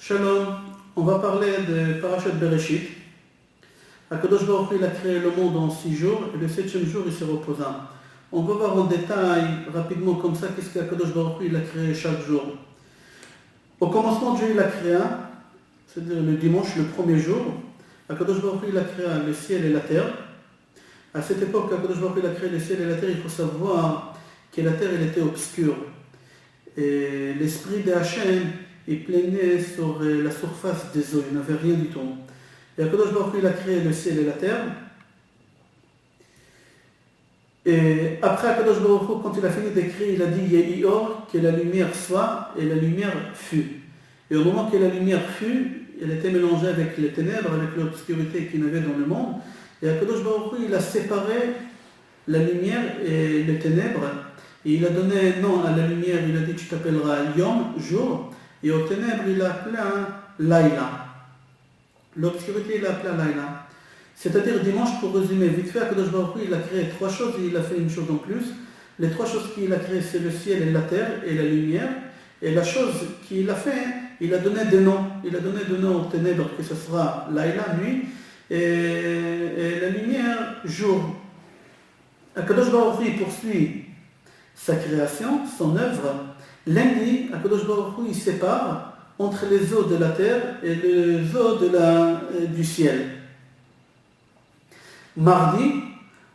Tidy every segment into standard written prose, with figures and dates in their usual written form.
Shalom, on va parler de Parashat Bereshit. Akadosh Baruch Hu, il a créé le monde en 6 jours et le 7e jour il se reposa. On va voir en détail, rapidement comme ça, qu'est-ce qu'Akadosh Baruch Hu, il a créé chaque jour. Au commencement, Dieu il a créé, c'est-à-dire le dimanche, le premier jour, Akadosh Baruch Hu, il a créé le ciel et la terre. À cette époque, Akadosh Baruch Hu, il a créé le ciel et la terre, il faut savoir que la terre elle était obscure. Et l'esprit de Hachem, il planait sur la surface des eaux, il n'avait rien du tout. Et Akadosh Baruch Hu, il a créé le ciel et la terre. Et après Akadosh Baruch Hu, quand il a fini d'écrire, il a dit Yehi Or, que la lumière soit, et la lumière fut. Et au moment que la lumière fut, elle était mélangée avec les ténèbres, avec l'obscurité qu'il y avait dans le monde. Et Akadosh Baruch Hu, il a séparé la lumière et les ténèbres. Et il a donné un nom à la lumière, il a dit tu t'appelleras Yom, jour. Et aux ténèbres, il a appelé Laïla. L'obscurité, il a appelé Laïla. C'est-à-dire dimanche, pour résumer vite fait, Akadosh Baruch Hu, il a créé 3 choses et il a fait une chose en plus. Les 3 choses qu'il a créées, c'est le ciel et la terre et la lumière. Et la chose qu'il a fait, il a donné des noms. Il a donné des noms aux ténèbres, que ce sera Laïla, nuit, et la lumière, jour. Akadosh Baruch Hu, il poursuit sa création, son œuvre. Lundi, Akadosh Baruch Hu, il sépare entre les eaux de la terre et les eaux du ciel. Mardi,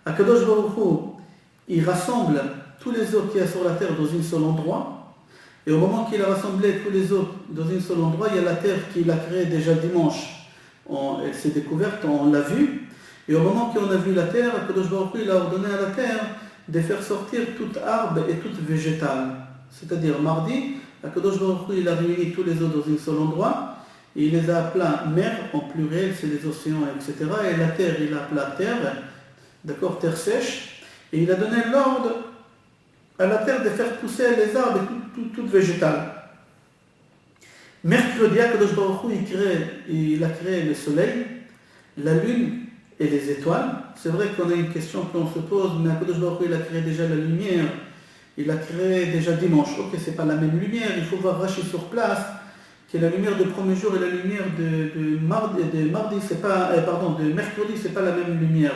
Akadosh Baruch Hu, il rassemble tous les eaux qu'il y a sur la terre dans un seul endroit. Et au moment qu'il a rassemblé tous les eaux dans un seul endroit, il y a la terre qu'il a créée déjà dimanche. Elle s'est découverte, on l'a vue. Et au moment qu'on a vu la terre, Akadosh Baruch Hu, il a ordonné à la terre de faire sortir toute arbre et toute végétale. C'est-à-dire mardi, Akadosh Baruch Hu, il a réuni tous les eaux dans un seul endroit, et il les a appelés mer en pluriel, c'est les océans, etc. Et la terre, il a appelé terre, d'accord, terre sèche, et il a donné l'ordre à la terre de faire pousser les arbres et toute végétale. Mercredi, Akadosh Baruch Hu, il a créé le soleil, la lune et les étoiles. C'est vrai qu'on a une question qu'on se pose, mais Akadosh Baruch Hu, il a créé déjà la lumière. Il a créé déjà dimanche. Ok, c'est pas la même lumière. Il faut voir Rashi sur place que la lumière du premier jour et la lumière de mercredi, c'est pas la même lumière.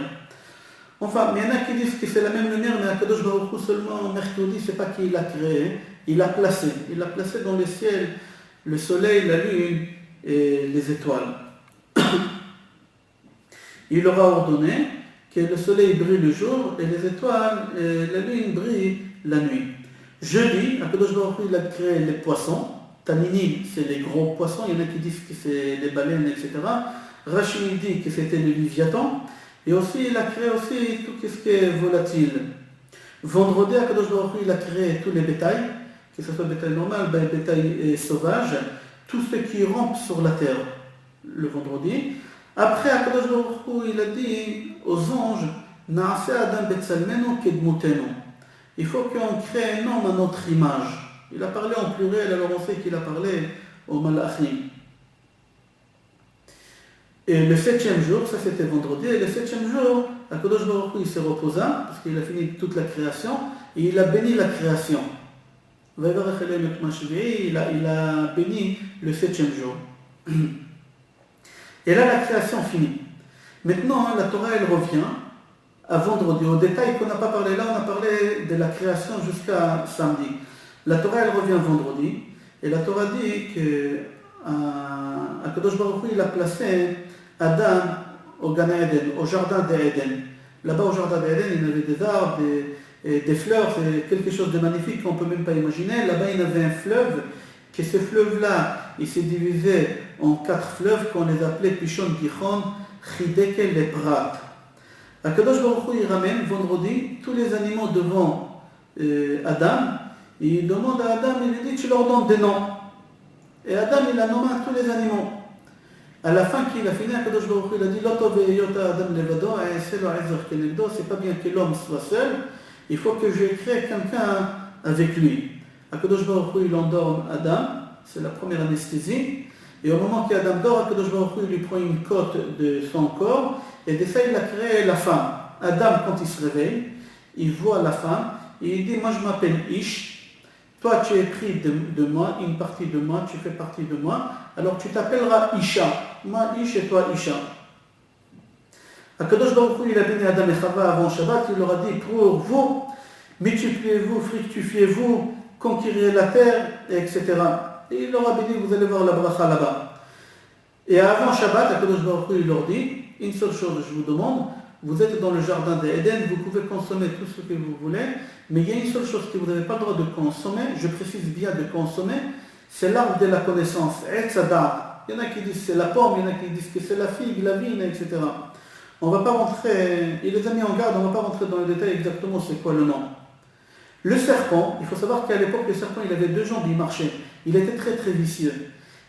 Enfin, mais il y en a qui disent que c'est la même lumière, mais Akadosh Baruch Hu seulement mercredi, c'est pas qu'il a créé, il a placé. Il a placé dans le ciel le soleil, la lune et les étoiles. Il leur a ordonné que le soleil brille le jour et les étoiles et la lune brille la nuit. Jeudi, Akadosh Baruch Hu, il a créé les poissons. Tanini, c'est les gros poissons. Il y en a qui disent que c'est les baleines, etc. Rashi dit que c'était le Léviathan. Et aussi, il a créé aussi tout ce qui est volatile. Vendredi, Akadosh Baruch Hu, il a créé tous les bétails, que ce soit bétail normal, bétail sauvage, tout ce qui rampe sur la terre, le vendredi. Après, Akadosh Baruch Hu, il a dit aux anges, Na'aseh Adam Betsalmenu Kedmutenu. Il faut qu'on crée un homme à notre image. Il a parlé en pluriel, alors on sait qu'il a parlé au Malachim. Et le 7e jour, ça c'était vendredi, et le 7e jour, Akadosh Baruch Hu, il se reposa, parce qu'il a fini toute la création, et il a béni la création. Il a béni le 7e jour. Et là, la création finit. Maintenant, la Torah, elle revient à vendredi. Au détail qu'on n'a pas parlé là, on a parlé de la création jusqu'à samedi. La Torah, elle revient vendredi. Et la Torah dit que Akadosh Baruch Hu, il a placé Adam au Gan Eden, au jardin d'Eden. Là-bas, au jardin d'Eden, il y avait des arbres, des fleurs, c'est quelque chose de magnifique qu'on ne peut même pas imaginer. Là-bas, il y avait un fleuve, que ce fleuve-là, il s'est divisé en 4 fleuves qu'on les appelait Pishon, Gichon, Chideke, les Prat. Akadosh Baruch Hu, il ramène vendredi tous les animaux devant Adam. Et il demande à Adam, il lui dit, tu leur donnes des noms. Et Adam, il a nommé tous les animaux. À la fin qu'il a fini, Akadosh Baruch Hu, il a dit, Adam levado, c'est pas bien que l'homme soit seul, il faut que je crée quelqu'un avec lui. Akadosh Baruch Hu, il endorme Adam, c'est la première anesthésie. Et au moment qu'Adam dort, Akadosh Baruch Hu, il lui prend une côte de son corps, et de ça, il a créé la femme. Adam, quand il se réveille, il voit la femme, et il dit, moi je m'appelle Ish, toi tu es pris de moi, une partie de moi, tu fais partie de moi, alors tu t'appelleras Isha. Moi Ish et toi Isha. Akadosh Baruch Hu, il a béni Adam et Chava avant Shabbat, il leur a dit pour vous, multipliez-vous, fructifiez-vous, conquérirez la terre, etc. Et il leur a béni, vous allez voir la bracha là-bas. Et avant Shabbat, Akadosh Baruch Hu, il leur dit une seule chose, je vous demande, vous êtes dans le jardin d'Éden, vous pouvez consommer tout ce que vous voulez, mais il y a une seule chose que vous n'avez pas le droit de consommer, je précise bien de consommer, c'est l'arbre de la connaissance, Etz Hadar. Il y en a qui disent c'est la pomme, il y en a qui disent que c'est la figue, la vigne, etc. On ne va pas rentrer, il les a mis en garde, on ne va pas rentrer dans le détail exactement c'est quoi le nom. Le serpent, il faut savoir qu'à l'époque, le serpent, il avait 2 jambes, il marchait. Il était très très vicieux.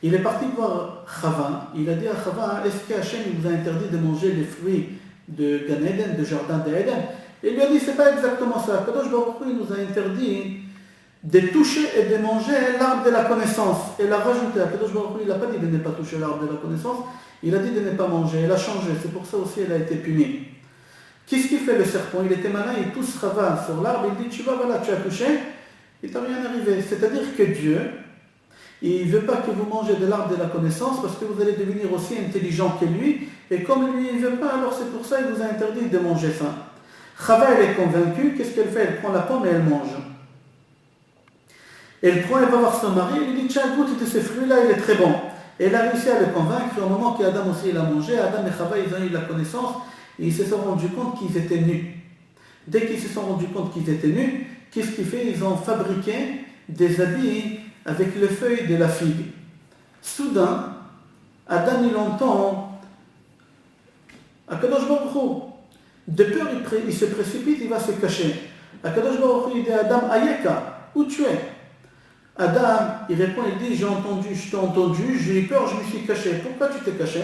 Il est parti voir Chava, il a dit à Chava, est-ce qu'Hachem vous a interdit de manger les fruits de Gan Eden, de jardin d'Eden? Il lui a dit, c'est pas exactement ça. Kadosh Baruch Hu nous a interdit de toucher et de manger l'arbre de la connaissance. Et il a rajouté, Kadosh Baruch Hu, il n'a pas dit de ne pas toucher l'arbre de la connaissance, il a dit de ne pas manger, il a changé, c'est pour ça aussi il a été puni. Qu'est-ce qu'il fait le serpent? Il était malin, il pousse Chava sur l'arbre, il dit, tu vas, voilà, tu as touché, il t'a rien arrivé. C'est-à-dire que Dieu, il ne veut pas que vous mangez de l'arbre de la connaissance parce que vous allez devenir aussi intelligent que lui. Et comme lui, il ne veut pas, alors c'est pour ça qu'il vous a interdit de manger ça. Chava, elle est convaincue. Qu'est-ce qu'elle fait? Elle prend la pomme et elle mange. Elle prend, elle va voir son mari. Elle lui dit, tiens, goûte de ce fruit-là, il est très bon. Et elle a réussi à le convaincre. Au moment qu'Adam aussi il a mangé, Adam et Chava, ils ont eu la connaissance. Et ils se sont rendus compte qu'ils étaient nus. Dès qu'ils se sont rendus compte qu'ils étaient nus, qu'est-ce qu'ils font? Ils ont fabriqué des habits avec les feuilles de la figue. Soudain, Adam il entend Akadosh Baruch Hu. De peur, il se précipite, il va se cacher. Akadosh Baruch Hu, il dit à Adam, Ayeka, où tu es? Adam, il répond, il dit, j'ai entendu, je t'ai entendu, j'ai eu peur, je me suis caché. Pourquoi tu t'es caché?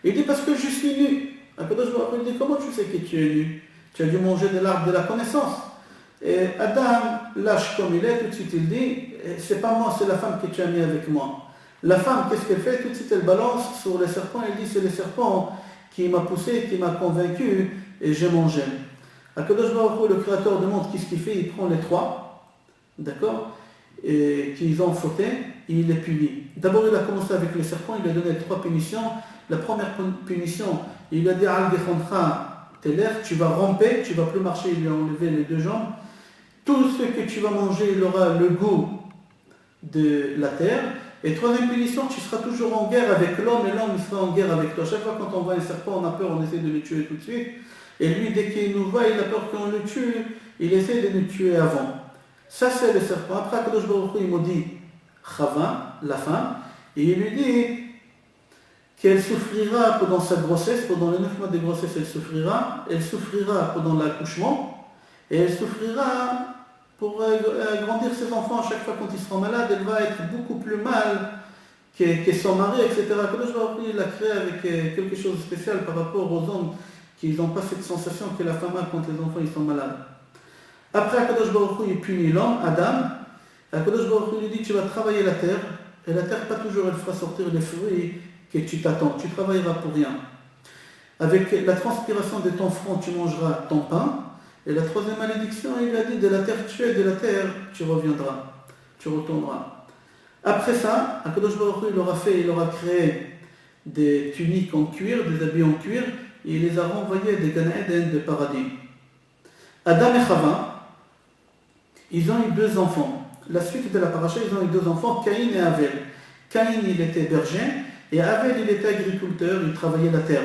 Il dit, parce que je suis nu. Akadosh Baruch Hu, il dit, comment tu sais que tu es nu? Tu as dû manger de l'arbre de la connaissance. Et Adam, lâche comme il est, tout de suite il dit, c'est pas moi, c'est la femme que tu as mis avec moi. La femme, qu'est-ce qu'elle fait? Tout de suite elle balance sur le serpent, elle dit, c'est le serpent qui m'a poussé, qui m'a convaincu, et j'ai mangé. Akadosh Baruch Hu, le Créateur, demande qu'est-ce qu'il fait, il prend les 3, d'accord, et qu'ils ont fauté, et il les punit. D'abord il a commencé avec le serpent, il lui a donné 3 punitions. La première punition, il a dit, Al-Ghefandra, tu vas ramper, tu ne vas plus marcher, il lui a enlevé les 2 jambes. Tout ce que tu vas manger, il aura le goût de la terre. Et 3e punition, tu seras toujours en guerre avec l'homme et l'homme il sera en guerre avec toi. Chaque fois quand on voit un serpent, on a peur, on essaie de le tuer tout de suite. Et lui, dès qu'il nous voit, il a peur qu'on le tue, il essaie de nous tuer avant. Ça, c'est le serpent. Après, Akadosh Baruch Hu, il maudit Chava, la femme, et il lui dit qu'elle souffrira pendant sa grossesse, pendant les 9 mois de grossesse, elle souffrira pendant l'accouchement, et elle souffrira pour grandir ses enfants. À chaque fois quand ils seront malades, elle va être beaucoup plus mal que son mari, etc. Akadosh Baruch Hu, il l'a créé avec quelque chose de spécial par rapport aux hommes qui n'ont pas cette sensation que la femme a quand les enfants ils sont malades. Après, Akadosh Baruch Hu, il punit l'homme, Adam. Akadosh Baruch Hu lui dit, tu vas travailler la terre, et la terre, pas toujours, elle fera sortir les fruits que tu t'attends. Tu travailleras pour rien. Avec la transpiration de ton front, tu mangeras ton pain. Et la 3e malédiction, il a dit, de la terre tu es, de la terre tu reviendras, tu retourneras. Après ça, Akadosh Baruch Hu, il aura créé des tuniques en cuir, des habits en cuir, et il les a renvoyés des Gan Eden de paradis. Adam et Chava, ils ont eu 2 enfants. La suite de la paracha, ils ont eu 2 enfants, Caïn et Avel. Caïn, il était berger, et Avel, il était agriculteur, il travaillait la terre.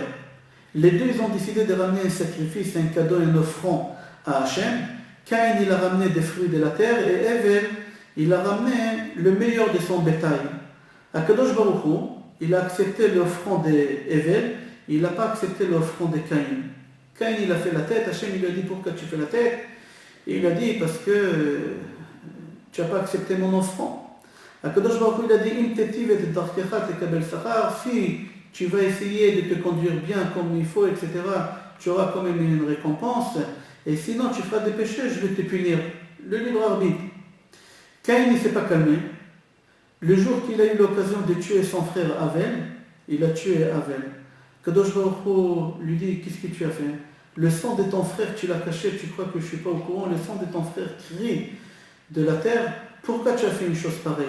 Les 2, ils ont décidé de ramener un sacrifice, un cadeau, un offrande à Hachem. Caïn, il a ramené des fruits de la terre, et Avel, il a ramené le meilleur de son bétail. Akadosh Baruch Hu, il a accepté l'offrande d'Avel, il n'a pas accepté l'offrande de Caïn. Caïn, il a fait la tête, Hachem, il lui a dit, pourquoi tu fais la tête? Et il a dit, parce que tu n'as pas accepté mon offrande. Akadosh Baruch Hu, il a dit, si tu vas essayer de te conduire bien comme il faut, etc., tu auras quand même une récompense, et sinon tu feras des péchés, je vais te punir. Le libre arbitre. Caïn ne s'est pas calmé. Le jour qu'il a eu l'occasion de tuer son frère Avel, il a tué Avel. Akadosh Baruch Hu lui dit, qu'est-ce que tu as fait? Le sang de ton frère, tu l'as caché, tu crois que je ne suis pas au courant, le sang de ton frère crie de la terre, pourquoi tu as fait une chose pareille?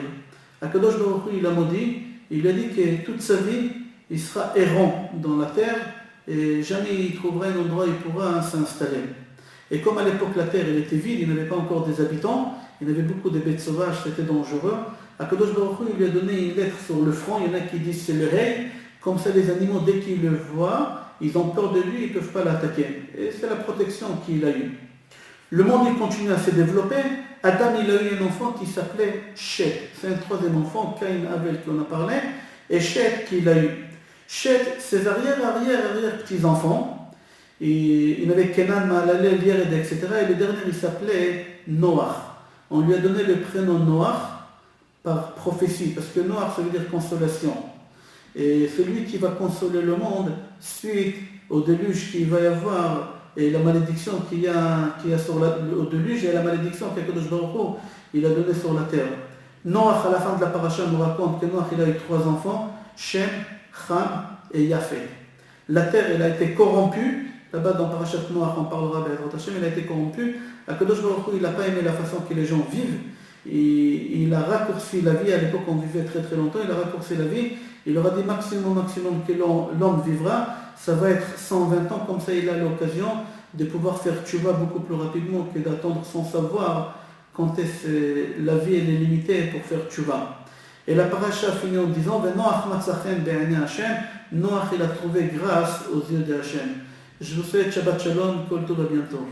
Akadosh Baruch Hu, il a maudit, il a dit que toute sa vie, il sera errant dans la terre et jamais il trouvera un endroit où il pourra s'installer. Et comme à l'époque la terre elle était vide, il n'y avait pas encore des habitants, il y avait beaucoup de bêtes sauvages, c'était dangereux. Akadosh Baruch Hu, il lui a donné une lettre sur le front, il y en a qui disent c'est le rey, comme ça les animaux dès qu'ils le voient, ils ont peur de lui, ils ne peuvent pas l'attaquer. Et c'est la protection qu'il a eue. Le monde il continue à se développer. Adam il a eu un enfant qui s'appelait Shet. C'est un troisième enfant, Caïn, Abel qui en a parlé, et Shet qu'il a eu. Shet, ses arrière petits-enfants, il avait Kenan, Mahalalel, Yered, etc. Et le dernier il s'appelait Noach. On lui a donné le prénom Noach par prophétie, parce que Noach ça veut dire consolation. Et c'est lui qui va consoler le monde suite au déluge qu'il va y avoir et la malédiction qu'il y a au déluge et la malédiction qu'Akadosh Baruch Hu il a donnée sur la terre. Noach, à la fin de la paracha, nous raconte que Noach il a eu 3 enfants, Shem, Ham et Yafet. La terre elle a été corrompue, là-bas dans Parashat Noach on parlera de Hashem, elle a été corrompue. Akadosh Baruch Hu il n'a pas aimé la façon que les gens vivent, et il a raccourci la vie. À l'époque on vivait très très longtemps, il a raccourci la vie. Il aura dit maximum que l'homme vivra, ça va être 120 ans, comme ça il a l'occasion de pouvoir faire tchouva beaucoup plus rapidement que d'attendre sans savoir quand la vie elle est limitée pour faire tchouva. Et la paracha finit en disant Noach matzachem be'anei Hashem, Noach il a trouvé grâce aux yeux de Hashem. Je vous souhaite Shabbat Shalom, Kol Tov, à bientôt.